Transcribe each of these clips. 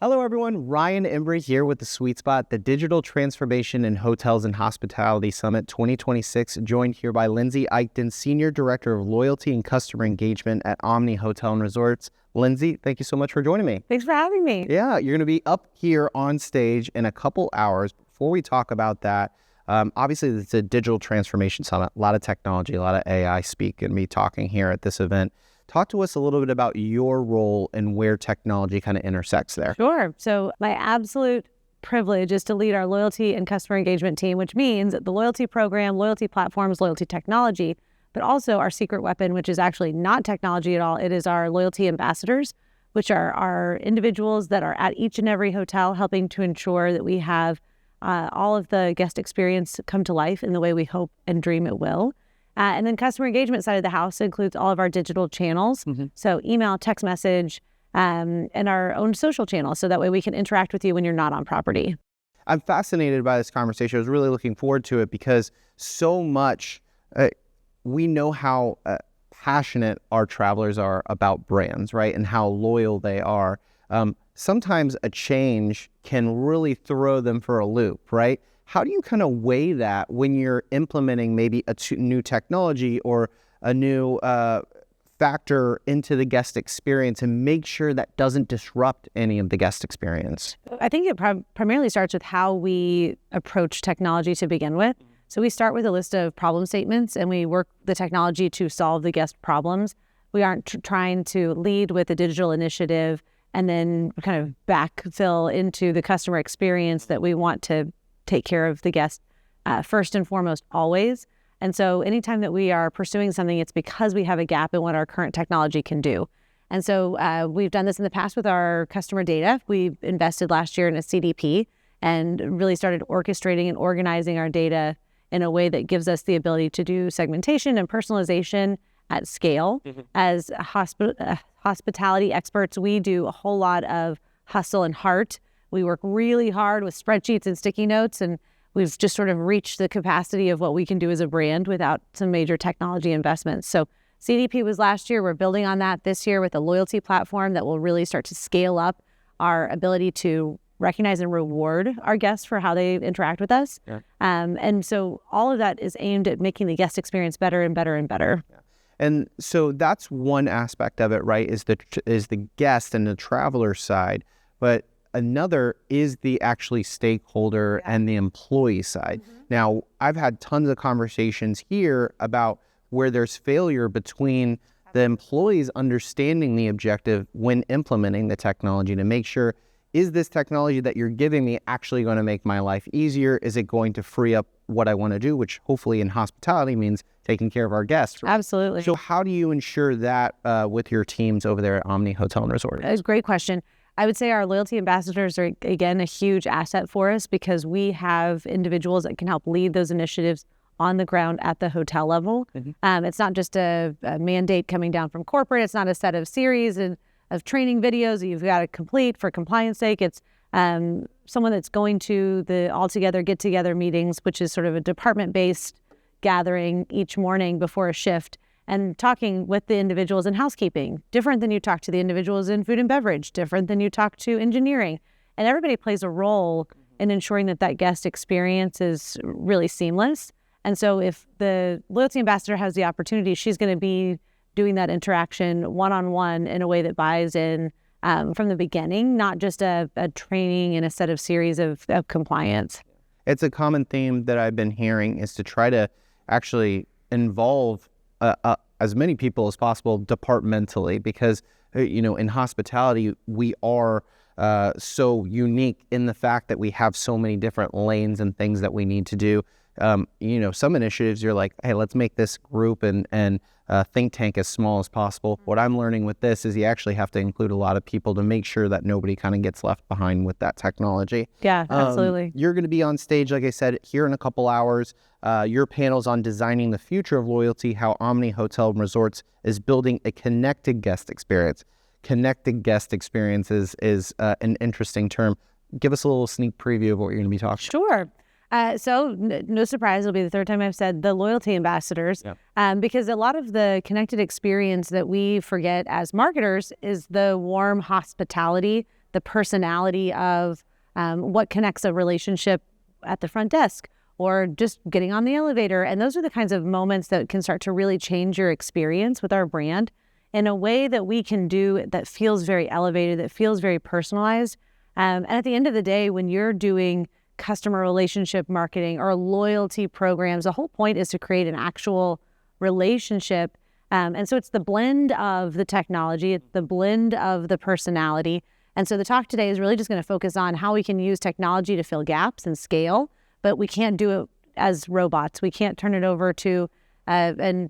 Hello, everyone. Ryan Embry here with The Sweet Spot, the Digital Transformation in Hotels and Hospitality Summit 2026, joined here by Lindsay Eichten, Senior Director of Loyalty and Customer Engagement at Omni Hotels Resorts. Lindsay, thank you so much for joining me. Thanks for having me. Yeah, you're going to be up here on stage in a couple hours. Before we talk about that, obviously it's a Digital Transformation Summit, a lot of technology, a lot of AI speak and me talking here at this event. Talk to us a little bit about your role and where technology kind of intersects there. Sure. So my absolute privilege is to lead our loyalty and customer engagement team, which means the loyalty program, loyalty platforms, loyalty technology, but also our secret weapon, which is actually not technology at all. It is our loyalty ambassadors, which are our individuals that are at each and every hotel helping to ensure that we have all of the guest experience come to life in the way we hope and dream it will. And then customer engagement side of the house includes all of our digital channels. So email, text message, and our own social channels. So that way we can interact with you when you're not on property. I'm fascinated by this conversation. I was really looking forward to it because so much, we know how passionate our travelers are about brands, right? And how loyal they are. Sometimes a change can really throw them for a loop, right? How do you kind of weigh that when you're implementing maybe a new technology or a new factor into the guest experience and make sure that doesn't disrupt any of the guest experience? I think it primarily starts with how we approach technology to begin with. So we start with a list of problem statements and we work the technology to solve the guest problems. We aren't trying to lead with a digital initiative and then kind of backfill into the customer experience that we want to take care of the guest first and foremost always. And so anytime that we are pursuing something, it's because we have a gap in what our current technology can do. And so we've done this in the past with our customer data. We invested last year in a CDP and really started orchestrating and organizing our data in a way that gives us the ability to do segmentation and personalization at scale. As hospitality experts, we do a whole lot of hustle and heart. We work really hard with spreadsheets and sticky notes, and we've just sort of reached the capacity of what we can do as a brand without some major technology investments. So CDP was last year. We're building on that this year with a loyalty platform that will really start to scale up our ability to recognize and reward our guests for how they interact with us. Yeah. And so all of that is aimed at making the guest experience better and better and better. Yeah. And so that's one aspect of it, right, is the guest and the traveler side. But another is the actually stakeholder and the employee side. Now, I've had tons of conversations here about where there's failure between the employees understanding the objective when implementing the technology to make sure, is this technology that you're giving me actually going to make my life easier? Is it going to free up what I want to do, which hopefully in hospitality means taking care of our guests. Right? Absolutely. So how do you ensure that with your teams over there at Omni Hotels Resorts? That's a great question. I would say our loyalty ambassadors are, again, a huge asset for us because we have individuals that can help lead those initiatives on the ground at the hotel level. It's not just a mandate coming down from corporate. It's not a set of series of training videos that you've got to complete for compliance sake. It's someone that's going to the all-together get-together meetings, which is sort of a department-based gathering each morning before a shift, and talking with the individuals in housekeeping, different than you talk to the individuals in food and beverage, different than you talk to engineering. And everybody plays a role in ensuring that that guest experience is really seamless. And so if the loyalty ambassador has the opportunity, she's going to be doing that interaction one-on-one in a way that buys in from the beginning, not just a training and a set of series of compliance. It's a common theme that I've been hearing is to try to actually involve as many people as possible departmentally because, in hospitality, we are so unique in the fact that we have so many different lanes and things that we need to do. Some initiatives you're like, hey, let's make this group and think tank as small as possible. What I'm learning with this is you actually have to include a lot of people to make sure that nobody kind of gets left behind with that technology. Yeah, absolutely. You're going to be on stage, like I said, here in a couple hours. Your panel's on designing the future of loyalty, how Omni Hotels Resorts is building a connected guest experience. Connected guest experiences is an interesting term. Give us a little sneak preview of what you're going to be talking about. Sure. So no surprise, it'll be the third time I've said the loyalty ambassadors, because a lot of the connected experience that we forget as marketers is the warm hospitality the personality of what connects a relationship at the front desk or just getting on the elevator. And those are the kinds of moments that can start to really change your experience with our brand in a way that we can do that feels very elevated, that feels very personalized. And at the end of the day, when you're doing customer relationship marketing or loyalty programs, the whole point is to create an actual relationship. And so it's the blend of the technology, it's the blend of the personality. And so the talk today is really just going to focus on how we can use technology to fill gaps and scale, but we can't do it as robots. We can't turn it over to a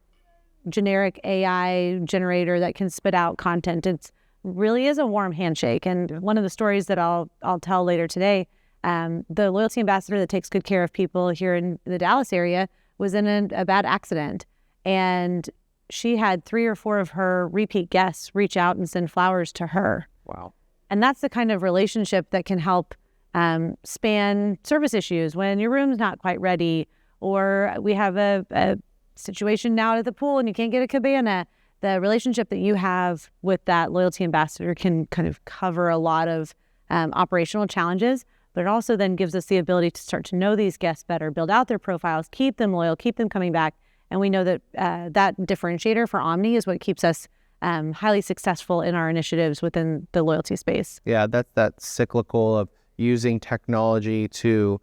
generic AI generator that can spit out content. It's really is a warm handshake. And one of the stories that I'll tell later today, the loyalty ambassador that takes good care of people here in the Dallas area was in a bad accident. And she had 3 or 4 of her repeat guests reach out and send flowers to her. Wow. And that's the kind of relationship that can help span service issues when your room's not quite ready, or we have a situation now at the pool and you can't get a cabana. The relationship that you have with that loyalty ambassador can kind of cover a lot of operational challenges, but it also then gives us the ability to start to know these guests better, build out their profiles, keep them loyal, keep them coming back. And we know that that differentiator for Omni is what keeps us highly successful in our initiatives within the loyalty space. Yeah, that's that cyclical of using technology to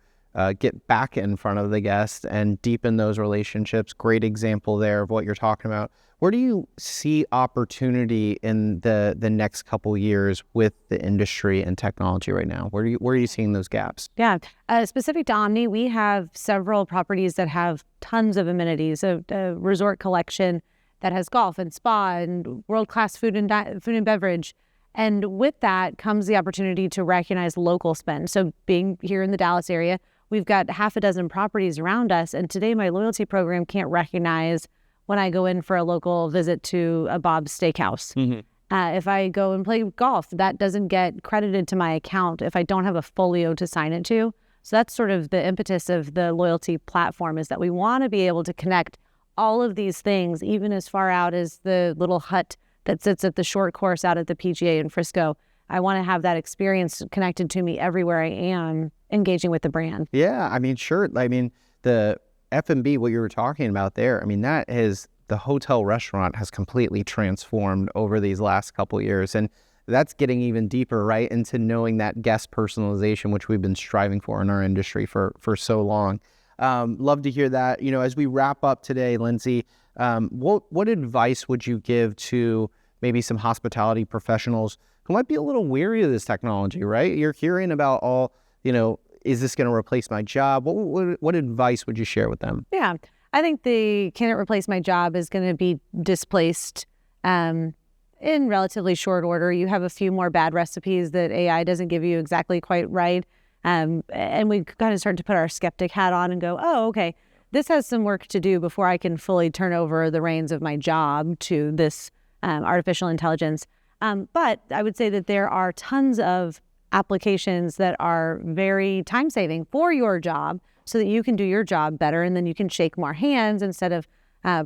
get back in front of the guest and deepen those relationships. Great example there of what you're talking about. Where do you see opportunity in the next couple years with the industry and technology right now? Where are you seeing those gaps? Yeah, specific to Omni, we have several properties that have tons of amenities, a resort collection that has golf and spa and world-class food and beverage. And with that comes the opportunity to recognize local spend. So being here in the Dallas area, we've got 6 properties around us. And today my loyalty program can't recognize when I go in for a local visit to a Bob's Steakhouse. Mm-hmm. If I go and play golf, that doesn't get credited to my account if I don't have a folio to sign it to. So that's sort of the impetus of the loyalty platform, is that we want to be able to connect all of these things, even as far out as the little hut that sits at the short course out at the PGA in Frisco. I want to have that experience connected to me everywhere I am engaging with the brand. Yeah, I mean, sure. I mean, the F&B, what you were talking about there, I mean, the hotel restaurant has completely transformed over these last couple of years. And that's getting even deeper, right, into knowing that guest personalization, which we've been striving for in our industry for so long. Love to hear that. As we wrap up today, Lindsay, what advice would you give to maybe some hospitality professionals who might be a little weary of this technology, right? You're hearing about all, is this going to replace my job? What advice would you share with them? Yeah, I think the can it replace my job is going to be displaced in relatively short order. You have a few more bad recipes that AI doesn't give you exactly quite right. And we kind of start to put our skeptic hat on and go, oh, okay, this has some work to do before I can fully turn over the reins of my job to this artificial intelligence. But I would say that there are tons of applications that are very time-saving for your job so that you can do your job better, and then you can shake more hands instead of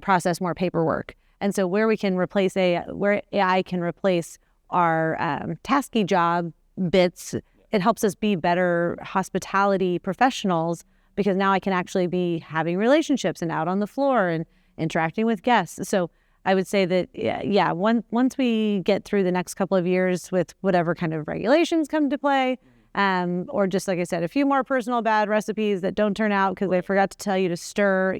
process more paperwork. And so where AI can replace our tasky job bits, it helps us be better hospitality professionals, because now I can actually be having relationships and out on the floor and interacting with guests. So I would say that, once we get through the next couple of years with whatever kind of regulations come to play, or just like I said, a few more personal bad recipes that don't turn out because they forgot to tell you to stir,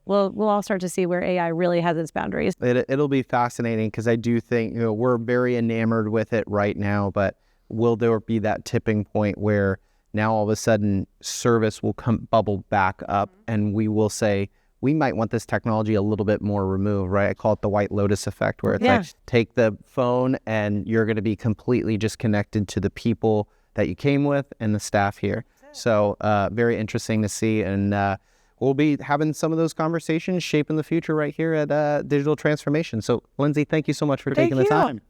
we'll all start to see where AI really has its boundaries. It'll be fascinating, because I do think, we're very enamored with it right now, but will there be that tipping point where now all of a sudden service will bubble back up, and we will say, we might want this technology a little bit more removed, right? I call it the White Lotus effect, where it's like, take the phone and you're going to be completely just connected to the people that you came with and the staff here. So very interesting to see. And we'll be having some of those conversations shaping the future right here at Digital Transformation. So Lindsay, thank you so much for taking the time.